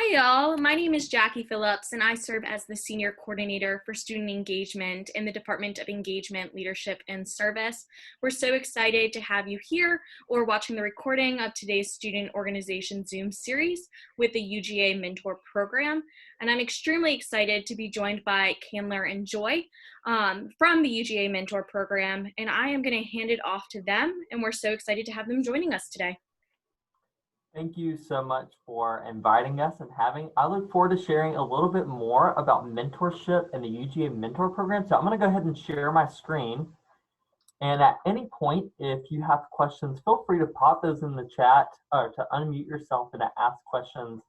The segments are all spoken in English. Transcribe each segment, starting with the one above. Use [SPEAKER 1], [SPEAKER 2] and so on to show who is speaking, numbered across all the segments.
[SPEAKER 1] Hi y'all, my name is Jackie Phillips and I serve as the Senior Coordinator for Student Engagement in the Department of Engagement, Leadership, and Service. We're so excited to have you here or watching the recording of today's Student Organization Zoom series with the UGA Mentor Program. And I'm extremely excited to be joined by Candler and Joy from the UGA Mentor Program, and I am going to hand it off to them, and we're so excited to have them joining us today.
[SPEAKER 2] Thank you so much for inviting us and I look forward to sharing a little bit more about mentorship and the UGA Mentor Program. So I'm going to go ahead and share my screen. And at any point, if you have questions, feel free to pop those in the chat or to unmute yourself and to ask questions.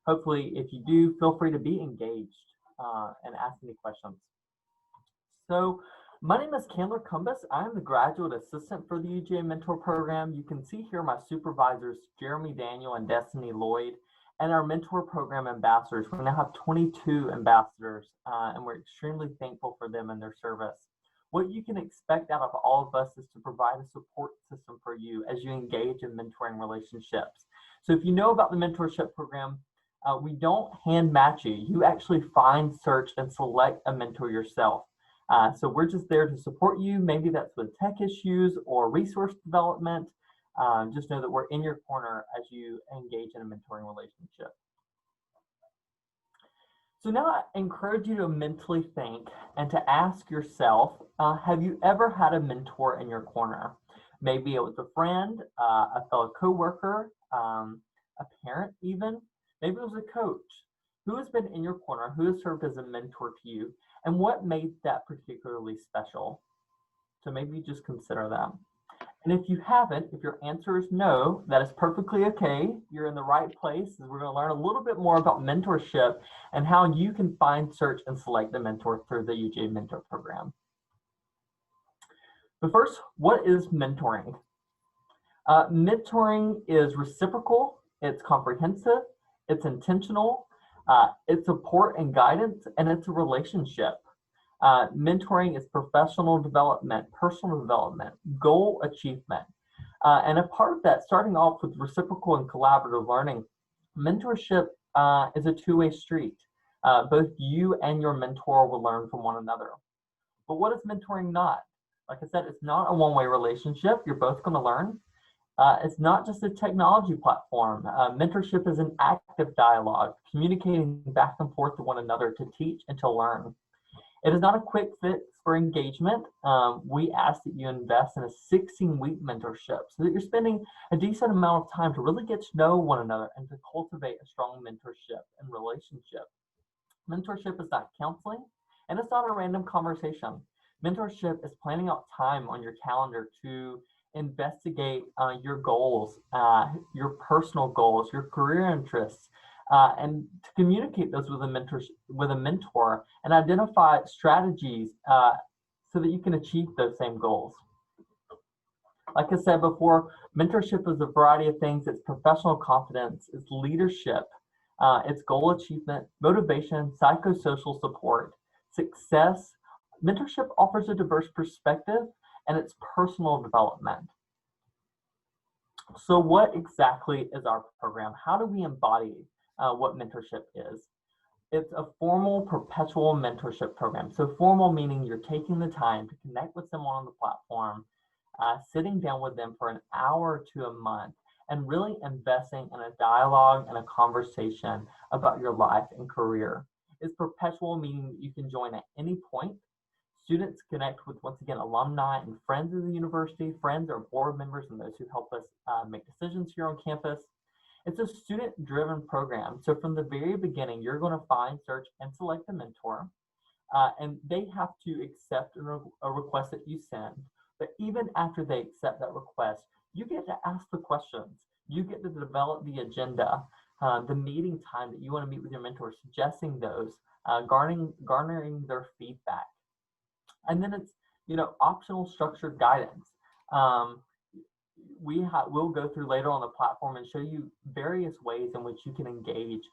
[SPEAKER 2] Hopefully, if you do, feel free to be engaged and ask any questions. So my name is Candler Cumbus. I'm the graduate assistant for the UGA Mentor Program. You can see here my supervisors, Jeremy Daniel and Destiny Lloyd, and our Mentor Program ambassadors. We now have 22 ambassadors, and we're extremely thankful for them and their service. What you can expect out of all of us is to provide a support system for you as you engage in mentoring relationships. So if you know about the mentorship program, we don't hand match you. You actually find, search, and select a mentor yourself. So we're just there to support you. Maybe that's with tech issues or resource development. Just know that we're in your corner as you engage in a mentoring relationship. So now I encourage you to mentally think and to ask yourself, have you ever had a mentor in your corner? Maybe it was a friend, a fellow coworker, a parent even. Maybe it was a coach. Who has been in your corner? Who has served as a mentor to you? And what made that particularly special? So maybe just consider that. And if you haven't, if your answer is no, that is perfectly okay. You're in the right place. We're going to learn a little bit more about mentorship and how you can find, search, and select a mentor through the UGA Mentor Program. But first, what is mentoring? Mentoring is reciprocal, it's comprehensive, it's intentional, it's support and guidance, and it's a relationship. Mentoring is professional development, personal development, goal achievement. And a part of that, starting off with reciprocal and collaborative learning, mentorship is a two-way street. Both you and your mentor will learn from one another. But what is mentoring not? Like I said, it's not a one-way relationship. You're both going to learn. It's not just a technology platform. Mentorship is an active dialogue, communicating back and forth to one another to teach and to learn. It is not a quick fix for engagement. We ask that you invest in a 16-week mentorship so that you're spending a decent amount of time to really get to know one another and to cultivate a strong mentorship and relationship. Mentorship is not counseling, and it's not a random conversation. Mentorship is planning out time on your calendar to investigate your goals, your personal goals, your career interests, and to communicate those with a mentor and identify strategies so that you can achieve those same goals. Like I said before, mentorship is a variety of things. It's professional confidence, it's leadership, it's goal achievement, motivation, psychosocial support, success. Mentorship offers a diverse perspective and it's personal development. So what exactly is our program? How do we embody what mentorship is? It's a formal, perpetual mentorship program. So formal meaning you're taking the time to connect with someone on the platform, sitting down with them for an hour to a month, and really investing in a dialogue and a conversation about your life and career. It's perpetual, meaning that you can join at any point. Students connect with, once again, alumni and friends of the university, friends or board members, and those who help us make decisions here on campus. It's a student-driven program. So from the very beginning, you're going to find, search, and select a mentor, and they have to accept a request that you send. But even after they accept that request, you get to ask the questions. You get to develop the agenda, the meeting time that you want to meet with your mentor, suggesting those, garnering their feedback. And then it's, optional structured guidance. We'll go through later on the platform and show you various ways in which you can engage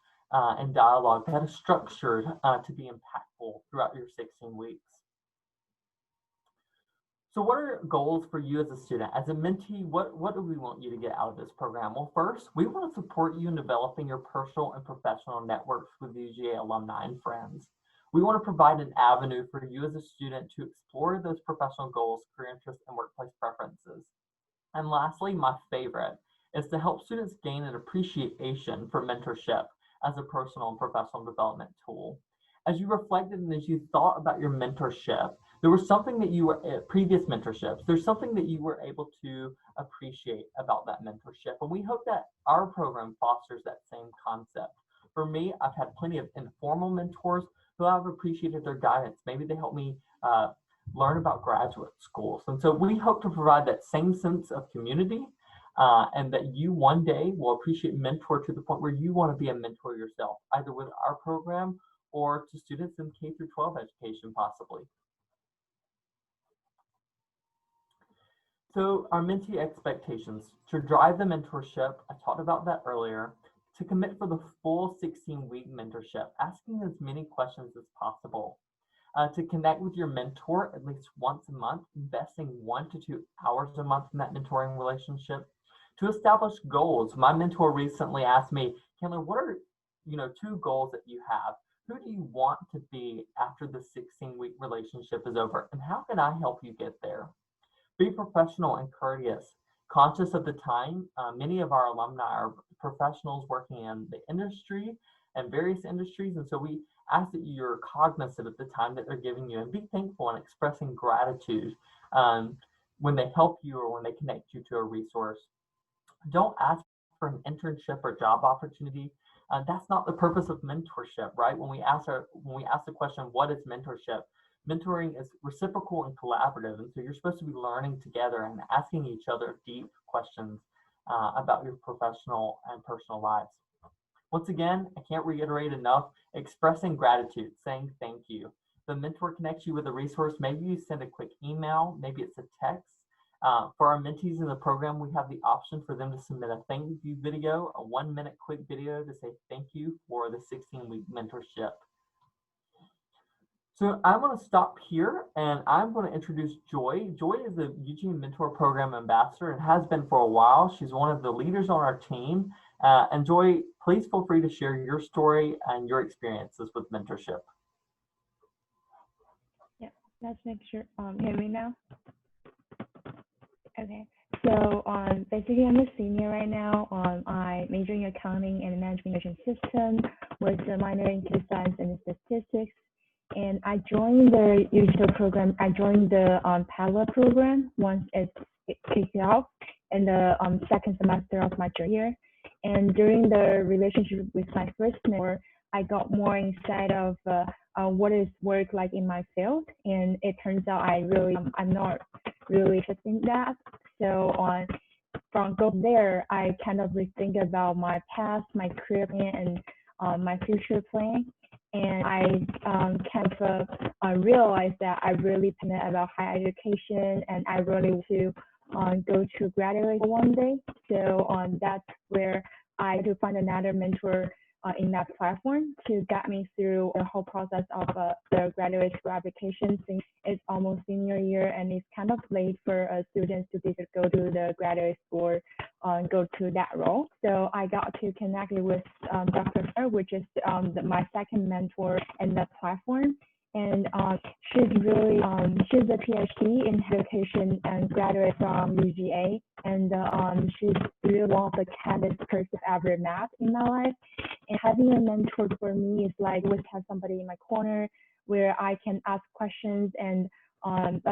[SPEAKER 2] in dialogue that is structured to be impactful throughout your 16 weeks. So what are goals for you as a student? As a mentee, what do we want you to get out of this program? Well, first, we want to support you in developing your personal and professional networks with UGA alumni and friends. We want to provide an avenue for you as a student to explore those professional goals, career interests, and workplace preferences. And lastly, my favorite is to help students gain an appreciation for mentorship as a personal and professional development tool. As you reflected and as you thought about your mentorship, there was something that you were previous mentorships, there's something that you were able to appreciate about that mentorship. And we hope that our program fosters that same concept. For me, I've had plenty of informal mentors who I've appreciated their guidance. Maybe they helped me learn about graduate schools. And so we hope to provide that same sense of community and that you one day will appreciate mentor to the point where you want to be a mentor yourself, either with our program or to students in K through 12 education possibly. So our mentee expectations, to drive the mentorship, I talked about that earlier, to commit for the full 16-week mentorship, asking as many questions as possible. To connect with your mentor at least once a month, investing 1 to 2 hours a month in that mentoring relationship. To establish goals. My mentor recently asked me, Chandler, what are 2 goals that you have? Who do you want to be after the 16-week relationship is over? And how can I help you get there? Be professional and courteous. Conscious of the time, many of our alumni are professionals working in the industry and various industries. And so we ask that you're cognizant of the time that they're giving you and be thankful and expressing gratitude when they help you or when they connect you to a resource. Don't ask for an internship or job opportunity. That's not the purpose of mentorship, right? When we ask the question, what is mentorship? Mentoring is reciprocal and collaborative, and so you're supposed to be learning together and asking each other deep questions about your professional and personal lives. Once again, I can't reiterate enough, expressing gratitude, saying thank you. The mentor connects you with a resource. Maybe you send a quick email, maybe it's a text. For our mentees in the program, we have the option for them to submit a thank you video, a 1-minute quick video to say thank you for the 16-week mentorship. So I'm going to stop here and I'm going to introduce Joy. Joy is the UGA Mentor Program ambassador and has been for a while. She's one of the leaders on our team. And Joy, please feel free to share your story and your experiences with mentorship.
[SPEAKER 3] Yeah, let's make sure hear me now. Okay, so basically I'm a senior right now. I major in accounting and management system with a minor in computer science and statistics. And I joined the UGA program. I joined the Untitled program once it kicked off in the second semester of my junior year. And during the relationship with my first mentor, I got more insight of what is work like in my field. And it turns out I'm not really interested in that. So from there, I kind of rethink about my past, my career plan, and my future plan. And I realized that I really passionate about higher education, and I really want to go to graduate school one day. So that's where I had to find another mentor in that platform to guide me through the whole process of the graduate school application, since it's almost senior year and it's kind of late for students to go to the graduate school or go to that role. So I got to connect with Dr. Fer, which is my second mentor in the platform. And she's a PhD in education and graduate from UGA. And she's really one of the kindest person I've ever met in my life. And having a mentor for me is like always have somebody in my corner where I can ask questions and ask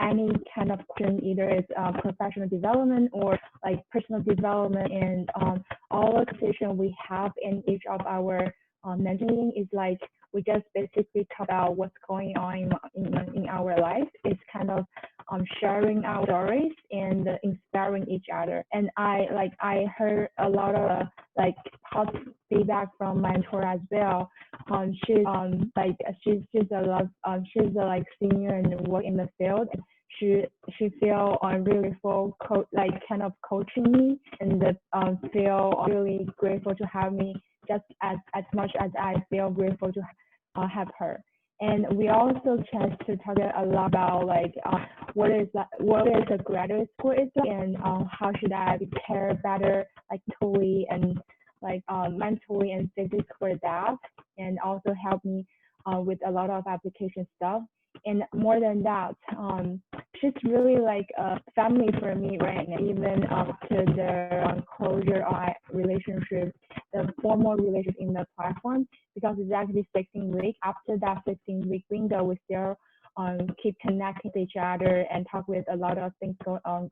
[SPEAKER 3] any kind of question, either it's professional development or like personal development. And all the conversation we have in each of our mentoring is like we just basically talk about what's going on in our life. It's kind of sharing our stories and inspiring each other. And I heard a lot of positive feedback from my mentor as well. She's a senior and work in the field. And she feel really full kind of coaching me, and feel really grateful to have me just as much as I feel grateful to have her. And we also chance to talk a lot about like what is a graduate school is like, and how should I prepare better, like mentally and like mentally and physically for that, and also help me with a lot of application stuff. And more than that, she's really like a family for me right now, even to the closure or relationship, the formal relationship in the platform, because it's actually 16 weeks. After that 16-week window, we still keep connecting with each other and talk with a lot of things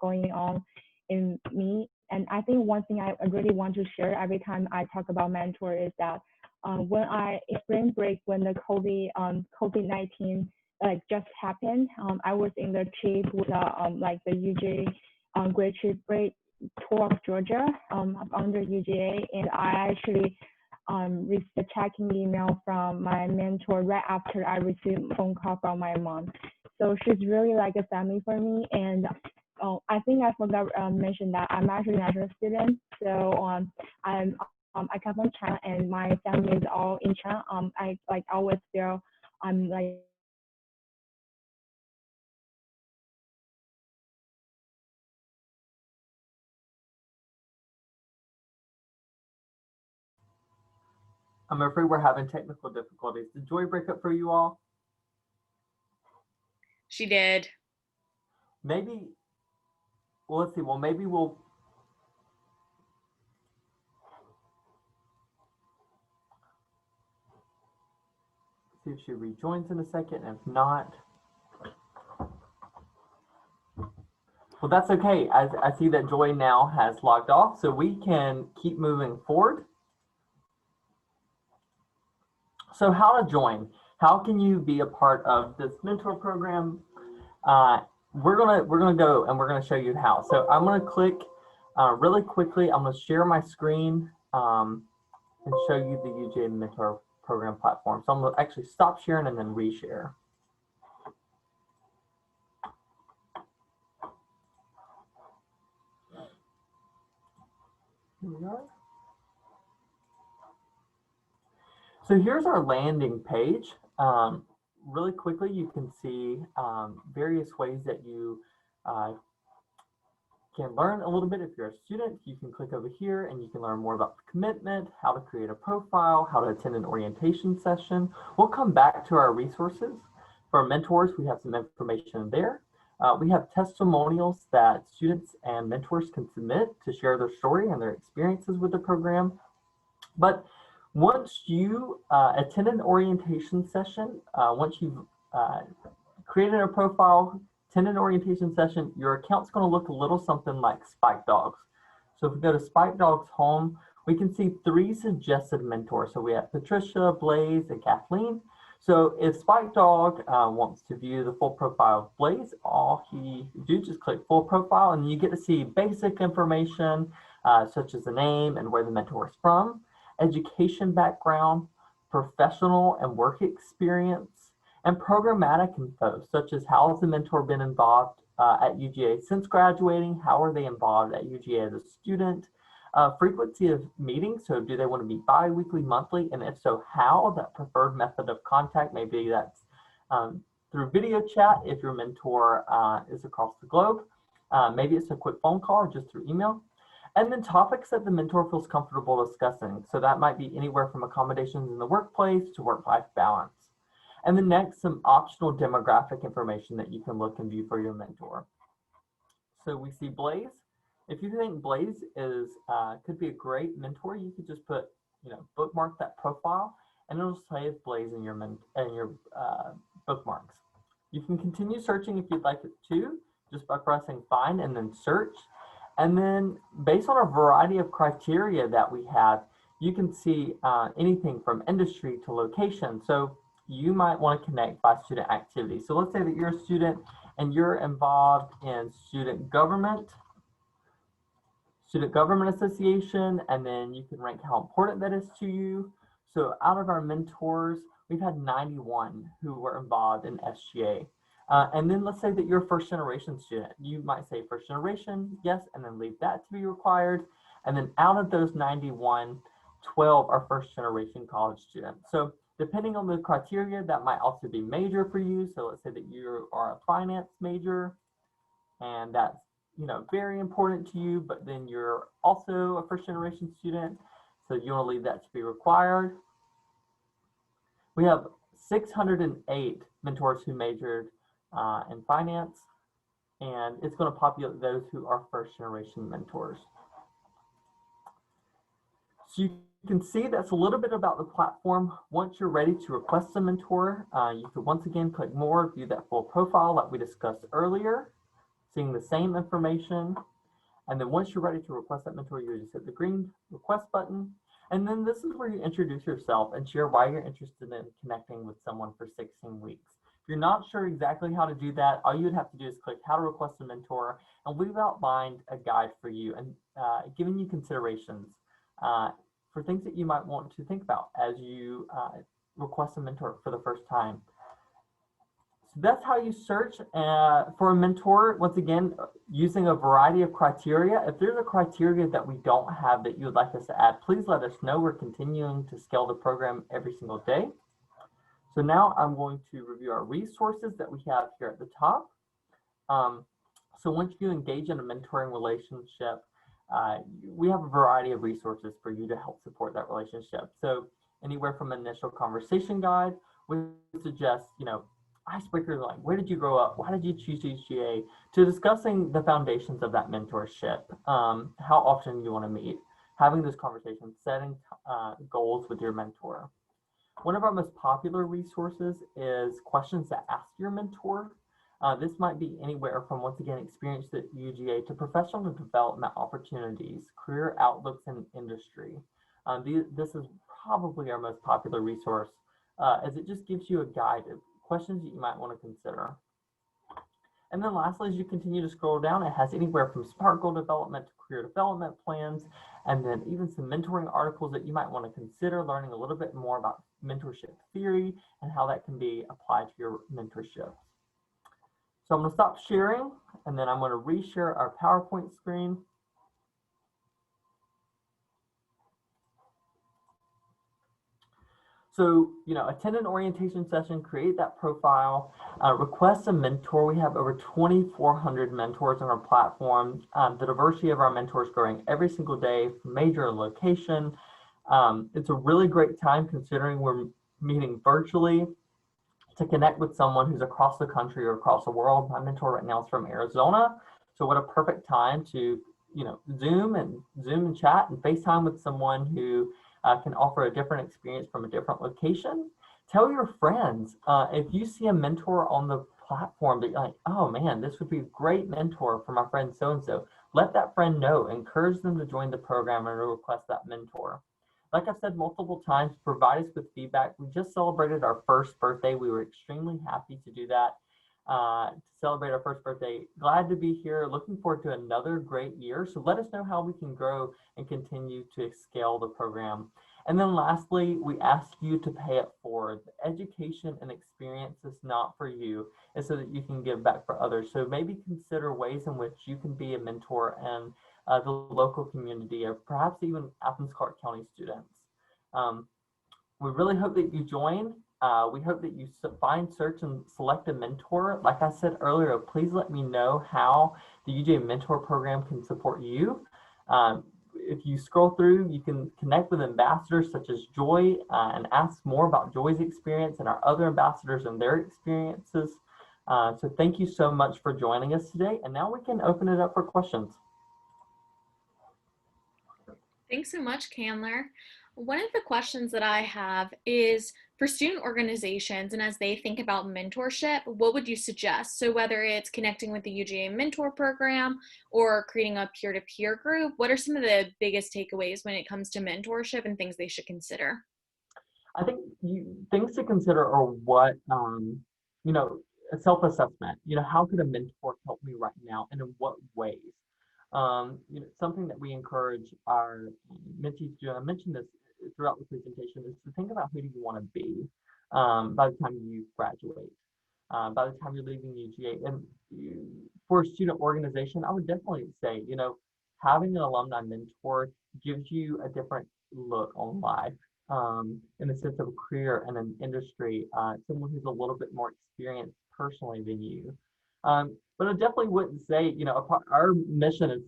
[SPEAKER 3] going on in me. And I think one thing I really want to share every time I talk about mentor is that when in spring break, when the COVID-19 like just happened, I was in the trip with like the UGA Great Trip Tour of Georgia under UGA, and I actually received a checking email from my mentor right after I received a phone call from my mom. So she's really like a family for me. And I think I forgot to mention that I'm actually a national student. So I come from China, and my family is all in China. I like always feel like
[SPEAKER 2] I'm afraid we're having technical difficulties. Did Joy break up for you all?
[SPEAKER 1] She did.
[SPEAKER 2] Maybe, well, let's see. Well, maybe we'll see if she rejoins in a second. If not, well, that's okay. I see that Joy now has logged off, so we can keep moving forward. So how to join? How can you be a part of this mentor program? We're gonna go and we're gonna show you how. So I'm gonna click really quickly. I'm gonna share my screen and show you the UGA Mentor Program platform. So I'm gonna actually stop sharing and then reshare. Here we are. So here's our landing page. Really quickly, you can see various ways that you can learn a little bit. If you're a student, you can click over here and you can learn more about the commitment, how to create a profile, how to attend an orientation session. We'll come back to our resources. For our mentors, we have some information there. We have testimonials that students and mentors can submit to share their story and their experiences with the program. But once you attend an orientation session, once you've created a profile, attend an orientation session, your account's going to look a little something like Spike Dog's. So if we go to Spike Dog's home, we can see 3 suggested mentors. So we have Patricia, Blaze, and Kathleen. So if Spike Dog wants to view the full profile of Blaze, all he do just click full profile, and you get to see basic information such as the name and where the mentor is from, education background, professional and work experience, and programmatic info, such as how has the mentor been involved at UGA since graduating, how are they involved at UGA as a student, frequency of meetings, so do they want to be bi-weekly, monthly, and if so, how, that preferred method of contact, maybe that's through video chat if your mentor is across the globe, maybe it's a quick phone call or just through email. And then topics that the mentor feels comfortable discussing. So that might be anywhere from accommodations in the workplace to work-life balance. And then next, some optional demographic information that you can look and view for your mentor. So we see Blaze. If you think Blaze is could be a great mentor, you could just put, bookmark that profile, and it'll save Blaze in your bookmarks. You can continue searching if you'd like it to, just by pressing find and then search. And then based on a variety of criteria that we have, you can see anything from industry to location. So you might want to connect by student activity. So let's say that you're a student and you're involved in student government association, and then you can rank how important that is to you. So out of our mentors, we've had 91 who were involved in SGA. And then let's say that you're a first generation student. You might say first generation, yes, and then leave that to be required. And then out of those 91, 12 are first generation college students. So Depending on the criteria, that might also be major for you. So let's say that you are a finance major, and that's very important to you, but then you're also a first generation student, so you want to leave that to be required. We have 608 mentors who majored in finance, and it's going to populate those who are first generation mentors. So you can see that's a little bit about the platform. Once you're ready to request a mentor, you can once again click more, view that full profile that we discussed earlier, seeing the same information. And then once you're ready to request that mentor, you just hit the green request button. And then this is where you introduce yourself and share why you're interested in connecting with someone for 16 weeks. If you're not sure exactly how to do that, all you'd have to do is click how to request a mentor, and we've outlined a guide for you and giving you considerations for things that you might want to think about as you request a mentor for the first time. So that's how you search for a mentor. Once again, using a variety of criteria. If there's a criteria that we don't have that you would like us to add, please let us know. We're continuing to scale the program every single day. So now I'm going to review our resources that we have here at the top. So once you engage in a mentoring relationship, we have a variety of resources for you to help support that relationship. So anywhere from initial conversation guide, we suggest, icebreakers like where did you grow up, why did you choose UGA, to discussing the foundations of that mentorship, how often you want to meet, having those conversations, setting goals with your mentor. One of our most popular resources is questions to ask your mentor. This might be anywhere from, once again, experience at UGA to professional development opportunities, career outlooks in industry. This is probably our most popular resource, as it just gives you a guide of questions that you might want to consider. And then lastly, as you continue to scroll down, it has anywhere from SMART goal development to career development plans, and then even some mentoring articles that you might want to consider learning a little bit more about mentorship theory and how that can be applied to your mentorship. So I'm going to stop sharing, and then I'm going to reshare our PowerPoint screen. So, attend an orientation session, create that profile, request a mentor. We have over 2,400 mentors on our platform. The diversity of our mentors growing every single day, from major and location. It's a really great time considering we're meeting virtually to connect with someone who's across the country or across the world. My mentor right now is from Arizona. So what a perfect time to, Zoom and chat and FaceTime with someone who can offer a different experience from a different location. Tell your friends, if you see a mentor on the platform that you're like, oh man, this would be a great mentor for my friend so-and-so, let that friend know, encourage them to join the program and request that mentor. Like I've said multiple times, provide us with feedback. We just celebrated our first birthday. We were extremely happy to do that, to celebrate our first birthday. Glad to be here. Looking forward to another great year. So let us know how we can grow and continue to scale the program. And then lastly, we ask you to pay it forward. The education and experience is not for you. It's so that you can give back for others. So maybe consider ways in which you can be a mentor and the local community, or perhaps even Athens-Clarke County students. We really hope that you join. We hope that you find, search, and select a mentor. Like I said earlier, please let me know how the UGA Mentor Program can support you. If you scroll through, you can connect with ambassadors such as Joy and ask more about Joy's experience and our other ambassadors and their experiences. So thank you so much for joining us today. And now we can open it up for questions.
[SPEAKER 1] Thanks so much, Candler. One of the questions that I have is for student organizations, and as they think about mentorship, what would you suggest? So whether it's connecting with the UGA Mentor Program or creating a peer-to-peer group, what are some of the biggest takeaways when it comes to mentorship and things they should consider?
[SPEAKER 2] I think things to consider are what, a self-assessment. How could a mentor help me right now, and in what ways? Something that we encourage our mentees to do, and I mentioned this throughout the presentation, is to think about who do you want to be by the time you graduate, by the time you're leaving UGA. And for a student organization, I would definitely say, having an alumni mentor gives you a different look on life. in the sense of a career in an industry, someone who's a little bit more experienced personally than you. But I definitely wouldn't say, our mission is,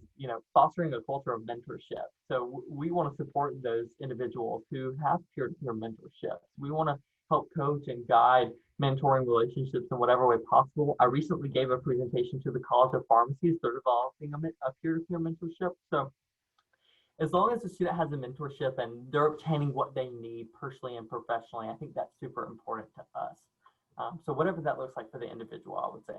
[SPEAKER 2] fostering a culture of mentorship. So we want to support those individuals who have peer-to-peer mentorships. We want to help coach and guide mentoring relationships in whatever way possible. I recently gave a presentation to the College of Pharmacy. They're developing a peer-to-peer mentorship. So as long as the student has a mentorship and they're obtaining what they need personally and professionally, I think that's super important to us. So whatever that looks like for the individual, I would say.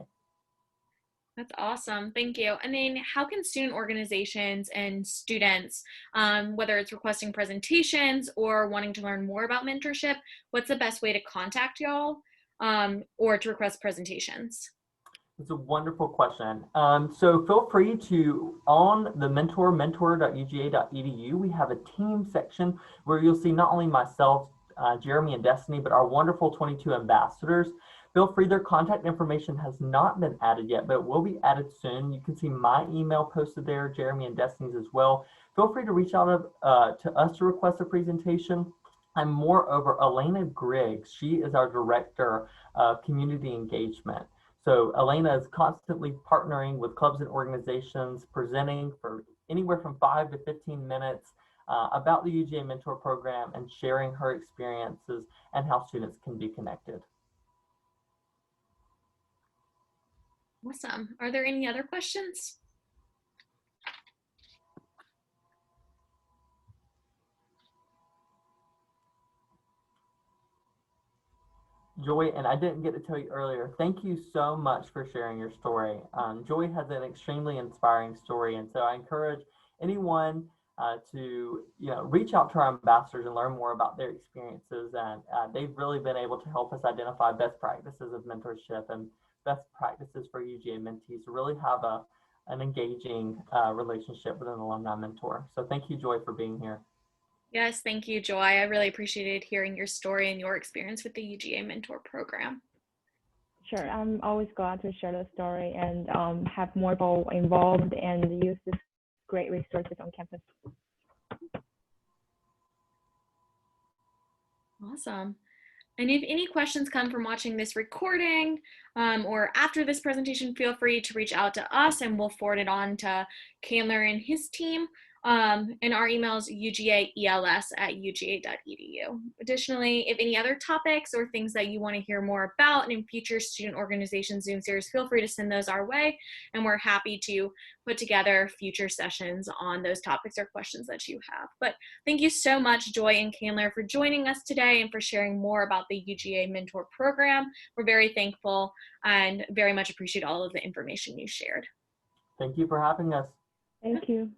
[SPEAKER 1] That's awesome. Thank you. And then how can student organizations and students, whether it's requesting presentations or wanting to learn more about mentorship, what's the best way to contact y'all or to request presentations?
[SPEAKER 2] It's a wonderful question. So feel free to, on the mentor.uga.edu, we have a team section where you'll see not only myself, Jeremy and Destiny, but our wonderful 22 ambassadors. Feel free, their contact information has not been added yet, but it will be added soon. You can see my email posted there, Jeremy and Destiny's as well. Feel free to reach out to us to request a presentation. And moreover, Elena Griggs, she is our Director of Community Engagement. So Elena is constantly partnering with clubs and organizations, presenting for anywhere from 5 to 15 minutes about the UGA Mentor Program and sharing her experiences and how students can be connected.
[SPEAKER 1] Awesome. Are there any other questions?
[SPEAKER 2] Joy, and I didn't get to tell you earlier, thank you so much for sharing your story. Joy has an extremely inspiring story, and so I encourage anyone to reach out to our ambassadors and learn more about their experiences. And they've really been able to help us identify best practices of mentorship and best practices for UGA mentees to really have an engaging relationship with an alumni mentor. So thank you, Joy, for being here.
[SPEAKER 1] Yes, thank you, Joy. I really appreciated hearing your story and your experience with the UGA Mentor Program.
[SPEAKER 3] Sure, I'm always glad to share the story and have more people involved and use this great resources on campus.
[SPEAKER 1] Awesome. And if any questions come from watching this recording or after this presentation, feel free to reach out to us and we'll forward it on to Candler and his team. And our email is ugaels@uga.edu. Additionally, if any other topics or things that you want to hear more about in future student organization Zoom series, feel free to send those our way. And we're happy to put together future sessions on those topics or questions that you have. But thank you so much, Joy and Candler, for joining us today and for sharing more about the UGA Mentor Program. We're very thankful and very much appreciate all of the information you shared.
[SPEAKER 2] Thank you for having us.
[SPEAKER 3] Thank you.